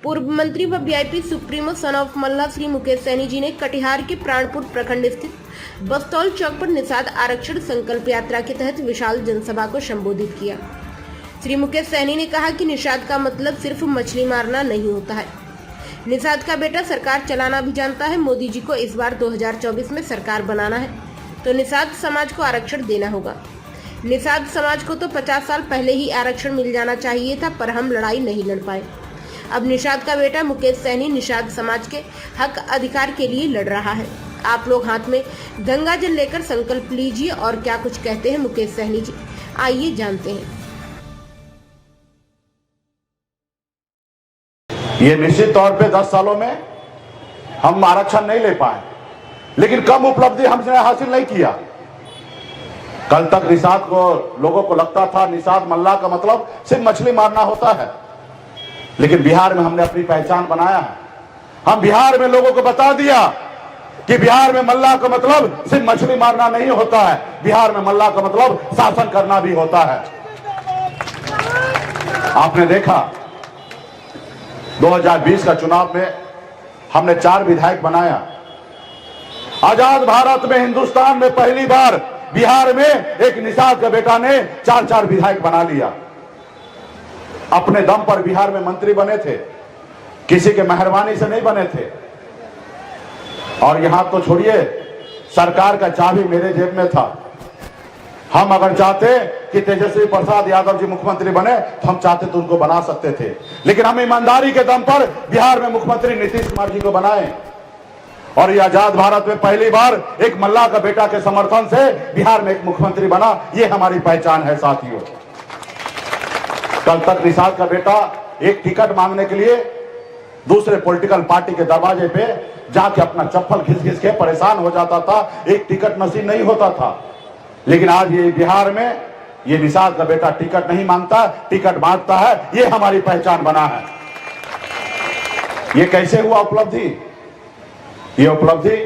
पूर्व मंत्री व वीआईपी सुप्रीमो सन ऑफ मल्ला श्री मुकेश सैनी जी ने कटिहार के प्राणपुर प्रखंड स्थित बस्तौल चौक पर निषाद आरक्षण संकल्प यात्रा के तहत विशाल जनसभा को संबोधित किया। श्री मुकेश सैनी ने कहा कि निषाद का मतलब सिर्फ मछली मारना नहीं होता है। निषाद का बेटा सरकार चलाना भी जानता है। मोदी जी को इस बार 2024 में सरकार बनाना है तो निषाद समाज को आरक्षण देना होगा। निषाद समाज को तो 50 साल पहले ही आरक्षण मिल जाना चाहिए था, पर हम लड़ाई नहीं लड़ पाए। अब निषाद का बेटा मुकेश सैनी निषाद समाज के हक अधिकार के लिए लड़ रहा है। आप लोग हाथ में गंगा जल लेकर संकल्प लीजिए। और क्या कुछ कहते हैं मुकेश सैनी जी, आइए जानते हैं। ये निश्चित तौर पे 10 सालों में हम आरक्षण नहीं ले पाए, लेकिन कम उपलब्धि हमने हासिल नहीं किया। कल तक निषाद को लोगों को लगता था निषाद मल्ला का मतलब सिर्फ मछली मारना होता है, लेकिन बिहार में हमने अपनी पहचान बनाया है। हम बिहार में लोगों को बता दिया कि बिहार में मल्ला का मतलब सिर्फ मछली मारना नहीं होता है, बिहार में मल्ला का मतलब शासन करना भी होता है। आपने देखा 2020 का चुनाव में हमने 4 विधायक बनाया। आजाद भारत में, हिंदुस्तान में पहली बार बिहार में एक निषाद का बेटा ने 4 विधायक बना लिया। अपने दम पर बिहार में मंत्री बने थे, किसी के मेहरबानी से नहीं बने थे। और यहां तो छोड़िए, सरकार का चाबी मेरे जेब में था। हम अगर चाहते कि तेजस्वी प्रसाद यादव जी मुख्यमंत्री बने तो हम चाहते तो उनको बना सकते थे, लेकिन हम ईमानदारी के दम पर बिहार में मुख्यमंत्री नीतीश कुमार जी को बनाए। और ये आजाद भारत में पहली बार एक मल्ला का बेटा के समर्थन से बिहार में एक मुख्यमंत्री बना। ये हमारी पहचान है साथियों। कल तक निषाद का बेटा एक टिकट मांगने के लिए दूसरे पॉलिटिकल पार्टी के दरवाजे पे जाके अपना चप्पल घिस के परेशान हो जाता था, एक टिकट नसीब नहीं होता था। लेकिन आज ये बिहार में ये निषाद का बेटा टिकट नहीं मांगता, टिकट मांगता है। ये हमारी पहचान बना है। ये कैसे हुआ उपलब्धि? ये उपलब्धि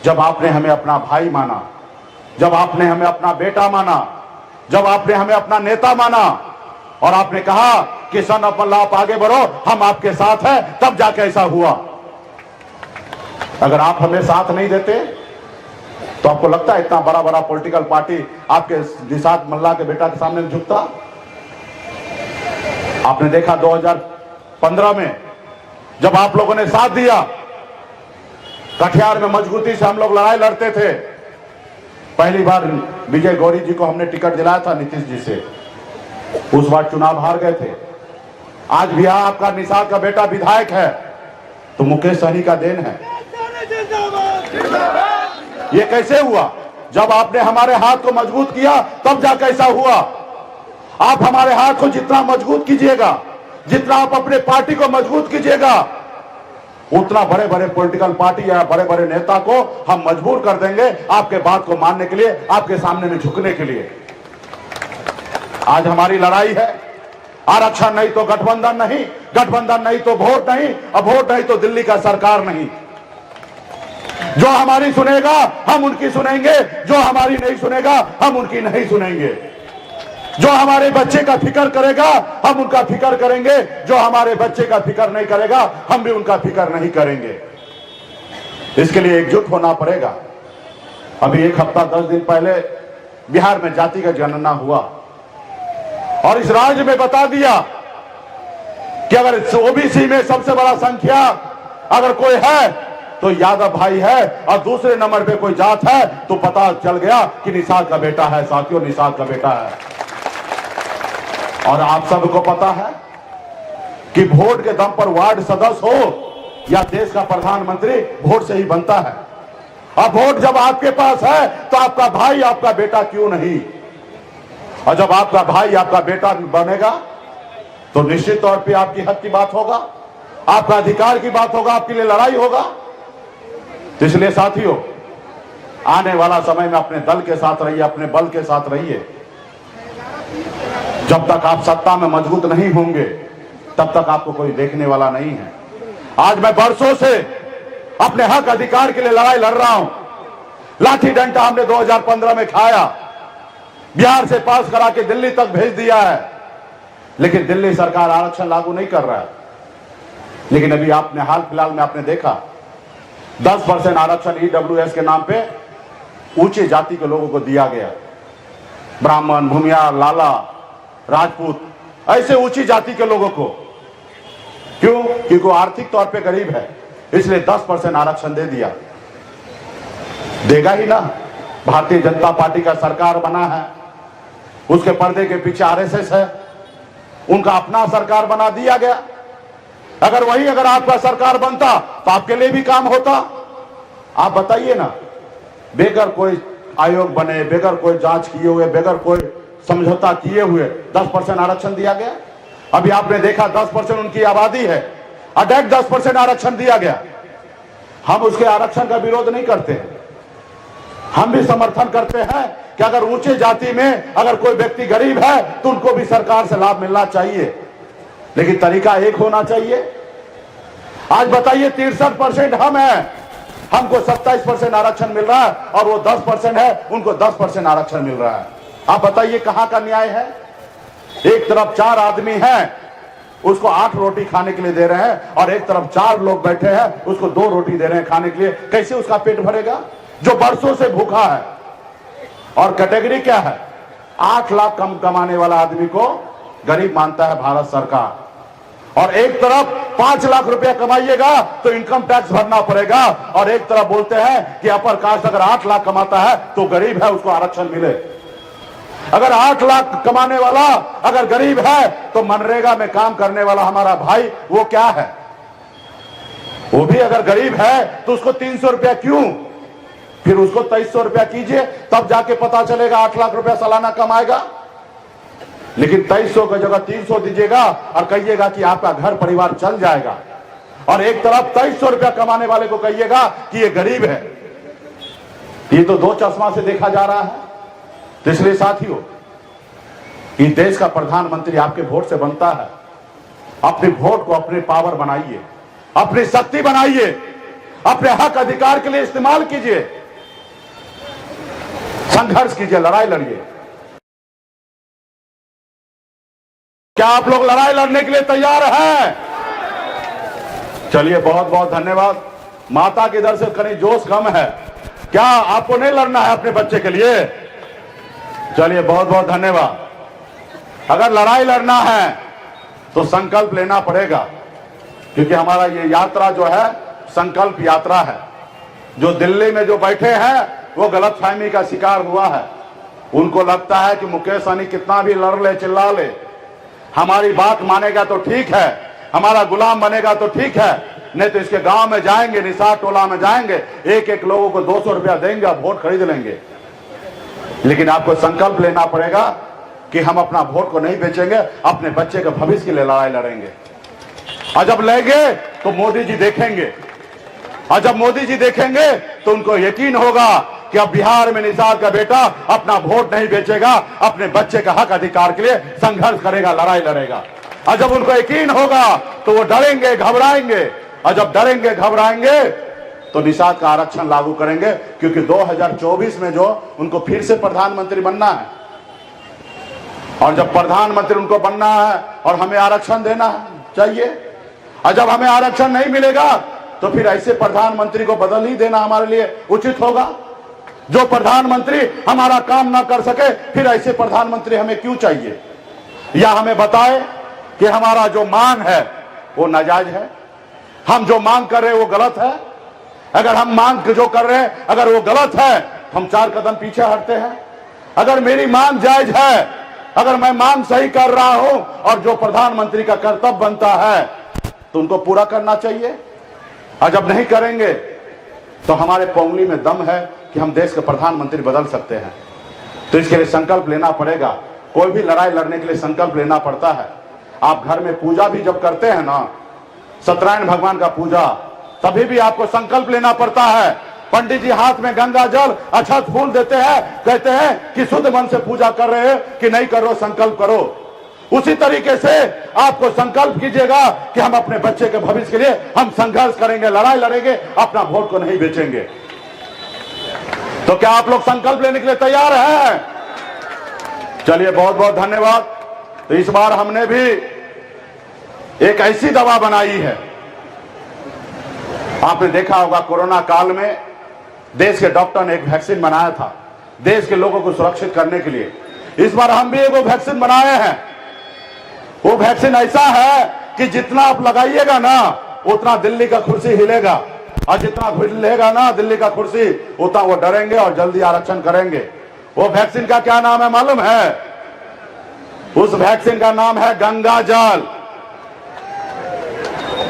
जब आपने हमें अपना भाई माना, जब आपने हमें अपना बेटा माना, जब आपने हमें अपना नेता माना और आपने कहा कि सन ऑफ मल्ला आप आगे बढ़ो, हम आपके साथ हैं, तब जाके ऐसा हुआ। अगर आप हमें साथ नहीं देते तो आपको लगता है इतना बड़ा पॉलिटिकल पार्टी आपके निषाद मल्ला के बेटा के सामने झुकता? आपने देखा 2015 में जब आप लोगों ने साथ दिया, कटिहार में मजबूती से हम लोग लड़ाई लड़ते थे। पहली बार विजय गौरी जी को हमने टिकट दिलाया था नीतीश जी से, उस बार चुनाव हार गए थे। आज भी आपका निषाद का बेटा विधायक है तो मुकेश सैनी का देन है। ये कैसे हुआ? जब आपने हमारे हाथ को मजबूत किया तब जाकर ऐसा हुआ। आप हमारे हाथ को जितना मजबूत कीजिएगा, जितना आप अपने पार्टी को मजबूत कीजिएगा, उतना बड़े पॉलिटिकल पार्टी या बड़े नेता को हम मजबूर कर देंगे आपके बात को मानने के लिए, आपके सामने में झुकने के लिए। आज हमारी लड़ाई है, आरक्षण नहीं तो गठबंधन नहीं, गठबंधन नहीं तो वोट नहीं, अब वोट नहीं तो दिल्ली का सरकार नहीं। जो हमारी सुनेगा हम उनकी सुनेंगे, जो हमारी नहीं सुनेगा हम उनकी नहीं सुनेंगे। जो हमारे बच्चे का फिक्र करेगा हम उनका फिक्र करेंगे, जो हमारे बच्चे का फिक्र नहीं करेगा हम भी उनका फिक्र नहीं करेंगे। इसके लिए एकजुट होना पड़ेगा। अभी 1 हफ्ता 10 दिन पहले बिहार में जातिगत जनगणना हुआ और इस राज्य में बता दिया कि अगर ओबीसी में सबसे बड़ा संख्या अगर कोई है तो यादव भाई है, और दूसरे नंबर पे कोई जात है तो पता चल गया कि निषाद का बेटा है। साथियों, निषाद का बेटा है। और आप सबको पता है कि वोट के दम पर वार्ड सदस्य हो या देश का प्रधानमंत्री वोट से ही बनता है। अब वोट जब आपके पास है तो आपका भाई आपका बेटा क्यों नहीं? और जब आपका भाई आपका बेटा बनेगा तो निश्चित तौर पे आपकी हक की बात होगा, आपका अधिकार की बात होगा, आपके लिए लड़ाई होगा। तो इसलिए साथियों, आने वाला समय में अपने दल के साथ रहिए, अपने बल के साथ रहिए। जब तक आप सत्ता में मजबूत नहीं होंगे तब तक आपको कोई देखने वाला नहीं है। आज मैं बरसों से अपने हक अधिकार के लिए लड़ाई लड़ रहा हूं। लाठी डंडा हमने 2015 में खाया, बिहार से पास करा के दिल्ली तक भेज दिया है, लेकिन दिल्ली सरकार आरक्षण लागू नहीं कर रहा है। लेकिन अभी आपने हाल फिलहाल में आपने देखा 10% आरक्षण ईडब्ल्यूएस के नाम पे ऊंचे जाति के लोगों को दिया गया। ब्राह्मण, भूमियार, लाला, राजपूत, ऐसे ऊंची जाति के लोगों को। क्यों? क्योंकि वो आर्थिक तौर पे गरीब है, इसलिए 10% आरक्षण दे दिया। देगा ही ना। भारतीय जनता पार्टी का सरकार बना है, उसके पर्दे के पीछे आरएसएस है, उनका अपना सरकार बना दिया गया। अगर आपका सरकार बनता तो आपके लिए भी काम होता। आप बताइए ना, बेगर कोई आयोग बने, बेगर कोई जांच किए हुए, बेगर कोई समझौता किए हुए 10% आरक्षण दिया गया। अभी आपने देखा 10% उनकी आबादी है, अटैक 10% आरक्षण दिया गया। हम उसके आरक्षण का विरोध नहीं करते हैं, हम भी समर्थन करते हैं कि अगर ऊंचे जाति में अगर कोई व्यक्ति गरीब है तो उनको भी सरकार से लाभ मिलना चाहिए, लेकिन तरीका एक होना चाहिए। आज बताइए 63% हम हैं, हमको 27% आरक्षण मिल रहा है और वो 10% है, उनको 10% आरक्षण मिल रहा है। आप बताइए कहां का न्याय है? एक तरफ 4 आदमी हैं, उसको 8 रोटी खाने के लिए दे रहे हैं, और एक तरफ 4 लोग बैठे हैं, उसको 2 रोटी दे रहे हैं खाने के लिए। कैसे उसका पेट भरेगा जो बरसों से भूखा है? और कैटेगरी क्या है? 8 लाख कम कमाने वाला आदमी को गरीब मानता है भारत सरकार, और एक तरफ 5 लाख रुपया कमाइएगा तो इनकम टैक्स भरना पड़ेगा, और एक तरफ बोलते हैं कि अपर कास्ट अगर 8 लाख कमाता है तो गरीब है, उसको आरक्षण मिले। अगर 8 लाख कमाने वाला अगर गरीब है तो मनरेगा में काम करने वाला हमारा भाई वो क्या है? वो भी अगर गरीब है तो उसको 300 रुपया क्यों? फिर उसको 2300 रुपया कीजिए, तब जाके पता चलेगा 8 लाख रुपया सालाना कमाएगा। लेकिन 2300 की जगह 300 दीजिएगा और कहिएगा कि आपका घर परिवार चल जाएगा, और एक तरफ 2300 रुपया कमाने वाले को कहिएगा कि ये गरीब है। ये तो 2 चश्मा से देखा जा रहा है। तो इसलिए साथियों, इस देश का प्रधानमंत्री आपके वोट से बनता है। अपने वोट को अपने पावर बनाइए, अपनी शक्ति बनाइए, अपने हक अधिकार के लिए इस्तेमाल कीजिए, संघर्ष कीजिए, लड़ाई लड़िए। क्या आप लोग लड़ाई लड़ने के लिए तैयार हैं? चलिए, बहुत बहुत धन्यवाद। माता के दर से कहीं जोश कम है। क्या आपको नहीं लड़ना है अपने बच्चे के लिए? चलिए, बहुत बहुत धन्यवाद। अगर लड़ाई लड़ना है तो संकल्प लेना पड़ेगा, क्योंकि हमारा ये यात्रा जो है संकल्प यात्रा है। जो दिल्ली में जो बैठे हैं वो गलतफहमी का शिकार हुआ है। उनको लगता है कि मुकेश सहनी कितना भी लड़ ले, चिल्ला ले, हमारी बात मानेगा तो ठीक है, हमारा गुलाम बनेगा तो ठीक है, नहीं तो इसके गांव में जाएंगे, निसार टोला में जाएंगे, एक एक लोगों को 200 रुपया देंगे और वोट खरीद लेंगे। लेकिन आपको संकल्प लेना पड़ेगा कि हम अपना वोट को नहीं बेचेंगे, अपने बच्चे के भविष्य के लिए लड़ाई लड़ेंगे। और जब लेंगे तो मोदी जी देखेंगे, और जब मोदी जी देखेंगे तो उनको यकीन होगा कि अब बिहार में निसार का बेटा अपना वोट नहीं बेचेगा, अपने बच्चे का हक अधिकार के लिए संघर्ष करेगा, लड़ाई लड़ेगा। और जब उनको यकीन होगा तो वो डरेंगे, घबराएंगे, और जब डरेंगे, घबराएंगे तो निषाद का आरक्षण लागू करेंगे, क्योंकि 2024 में जो उनको फिर से प्रधानमंत्री बनना है, और जब प्रधानमंत्री उनको बनना है और हमें आरक्षण देना चाहिए, और जब हमें आरक्षण नहीं मिलेगा तो फिर ऐसे प्रधानमंत्री को बदल ही देना हमारे लिए उचित होगा। जो प्रधानमंत्री हमारा काम ना कर सके, फिर ऐसे प्रधानमंत्री हमें क्यों चाहिए? या हमें बताए कि हमारा जो मांग है वो नाजायज है, हम जो मांग कर रहे हैं वो गलत है। अगर हम मांग जो कर रहे हैं अगर वो गलत है, हम 4 कदम पीछे हटते हैं। अगर मेरी मांग जायज है, अगर मैं मांग सही कर रहा हूं और जो प्रधानमंत्री का कर्तव्य बनता है तो उनको पूरा करना चाहिए। और जब नहीं करेंगे तो हमारे पौंगली में दम है कि हम देश के प्रधानमंत्री बदल सकते हैं। तो इसके लिए संकल्प लेना पड़ेगा। कोई भी लड़ाई लड़ने के लिए संकल्प लेना पड़ता है। आप घर में पूजा भी जब करते हैं ना, सत्यनारायण भगवान का पूजा, तभी भी आपको संकल्प लेना पड़ता है। पंडित जी हाथ में गंगा जल, अक्षत फूल देते हैं, कहते हैं कि शुद्ध मन से पूजा कर रहे हैं कि नहीं कर रहे, संकल्प करो। उसी तरीके से आपको संकल्प कीजिएगा कि हम अपने बच्चे के भविष्य के लिए हम संघर्ष करेंगे, लड़ाई लड़ेंगे, अपना वोट को नहीं बेचेंगे। तो क्या आप लोग संकल्प लेने के लिए तैयार हैं? चलिए, बहुत बहुत धन्यवाद। तो इस बार हमने भी एक ऐसी दवा बनाई है आपने देखा होगा कोरोना काल में देश के डॉक्टर ने एक वैक्सीन बनाया था देश के लोगों को सुरक्षित करने के लिए। इस बार हम भी एक वैक्सीन बनाए हैं। वो वैक्सीन ऐसा है कि जितना आप लगाइएगा ना उतना दिल्ली का कुर्सी हिलेगा, और जितना हिलेगा ना दिल्ली का कुर्सी उतना वो डरेंगे और जल्दी आरक्षण करेंगे। वो वैक्सीन का क्या नाम है मालूम है? उस वैक्सीन का नाम है गंगा जल।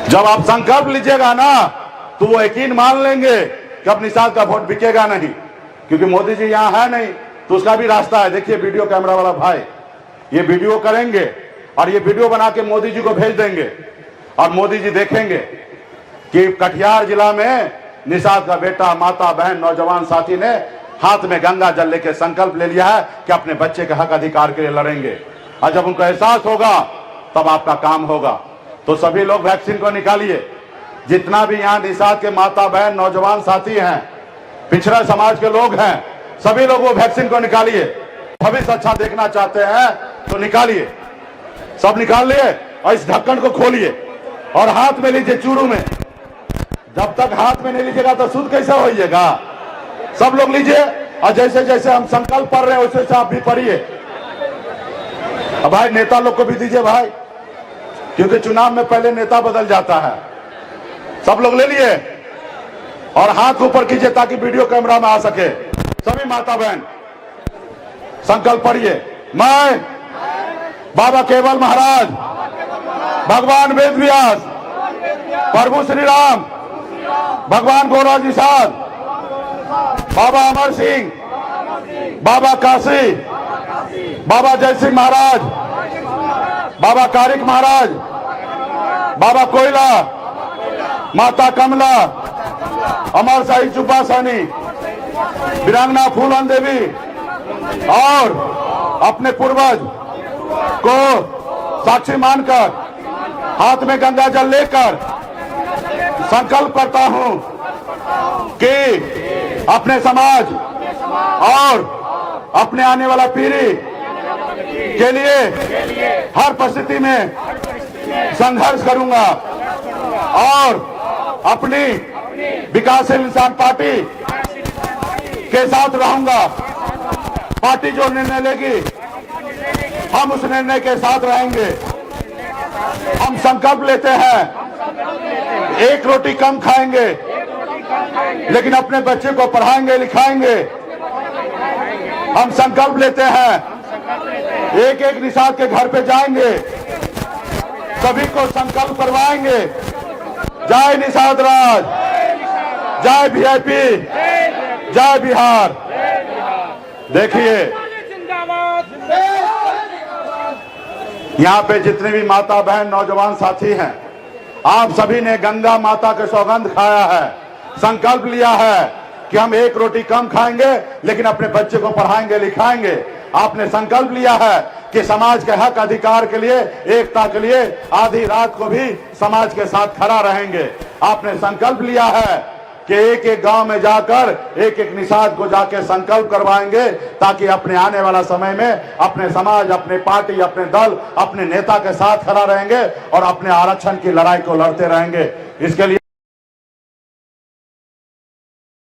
जब आप संकल्प लीजिएगा ना तो वो यकीन मान लेंगे कि अब निषाद का वोट बिकेगा नहीं, क्योंकि मोदी जी यहां है नहीं तो उसका भी रास्ता है। देखिए वीडियो कैमरा वाला भाई ये वीडियो करेंगे और ये वीडियो बना के मोदी जी को भेज देंगे, और मोदी जी देखेंगे कि कटिहार जिला में निषाद का बेटा, माता, बहन, नौजवान साथी ने हाथ में गंगा जल लेके संकल्प ले लिया है कि अपने बच्चे के हक अधिकार के लिए लड़ेंगे। और जब उनको एहसास होगा तब आपका काम होगा। तो सभी लोग वैक्सीन को निकालिए। जितना भी यहाँ निषाद के माता, बहन, नौजवान साथी हैं, पिछड़ा समाज के लोग हैं, सभी लोग वो वैक्सीन को निकालिए। भविष्य अच्छा देखना चाहते हैं तो निकालिए, सब निकाल लिए और इस ढक्कन को खोलिए और हाथ में लीजिए चूरू में। जब तक हाथ में नहीं लीजिएगा तो शुद्ध कैसे होइएगा? सब लोग लीजिए और जैसे जैसे हम संकल्प पढ़ रहे हैं वैसे वैसे आप भी पढ़िए। अब भाई नेता लोग को भी दीजिए भाई, क्योंकि चुनाव में पहले नेता बदल जाता है। सब लोग ले लिए और हाथ को ऊपर कीजिए ताकि वीडियो कैमरा में आ सके। सभी माता बहन संकल्प पढ़िए। मैं बाबा केवल महाराज, भगवान वेद व्यास, प्रभु श्री राम, भगवान गोराज निषाद, बाबा अमर सिंह, बाबा काशी, बाबा जय सिंह महाराज, बाबा कारिक महाराज, बाबा कोयला, माता कमला, अमर शाही चुप्पा सैनी, वीरांगना फूलन देवी और अपने पूर्वज को साक्षी मानकर हाथ में गंगा जल लेकर संकल्प करता हूं कि अपने समाज और अपने आने वाला पीढ़ी के लिए हर परिस्थिति में संघर्ष करूंगा और अपनी विकासशील इंसान पार्टी के साथ रहूंगा। पार्टी जो निर्णय लेगी हम उस निर्णय के साथ रहेंगे। हम संकल्प लेते हैं एक रोटी कम खाएंगे लेकिन अपने बच्चे को पढ़ाएंगे लिखाएंगे। हम संकल्प लेते हैं एक एक निषाद के घर पे जाएंगे, सभी को संकल्प करवाएंगे। जय निषाद राज, जय वीआईपी, जय बिहार। देखिए यहाँ पे जितने भी माता, बहन, नौजवान साथी हैं, आप सभी ने गंगा माता के सौगंध खाया है, संकल्प लिया है कि हम एक रोटी कम खाएंगे लेकिन अपने बच्चे को पढ़ाएंगे लिखाएंगे। आपने संकल्प लिया है कि समाज के हक अधिकार के लिए, एकता के लिए आधी रात को भी समाज के साथ खड़ा रहेंगे। आपने संकल्प लिया है कि एक एक गांव में जाकर एक एक निषाद को जाके संकल्प करवाएंगे ताकि अपने आने वाला समय में अपने समाज, अपने पार्टी, अपने दल, अपने नेता के साथ खड़ा रहेंगे और अपने आरक्षण की लड़ाई को लड़ते रहेंगे। इसके लिए